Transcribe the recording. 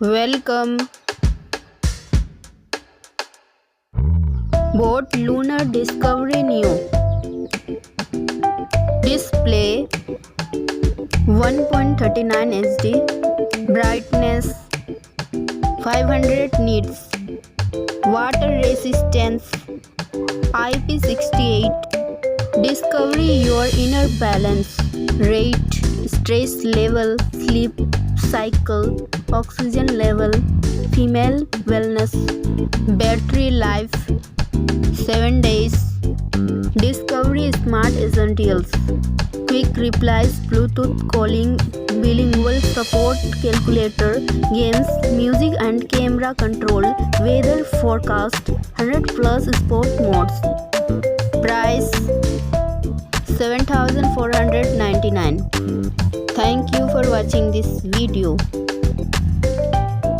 Welcome. BoAt Lunar Discovery New. Display 1.39 HD. Brightness 500 nits. Water resistance IP68. Discover your inner balance, rate, stress level, sleep cycle, oxygen level, female wellness, battery life 7 days. Discovery Smart Essentials, quick replies, Bluetooth calling, bilingual support, calculator, games, music and camera control, weather forecast, 100 plus sport modes. Price 7,499. Thank you for watching this video.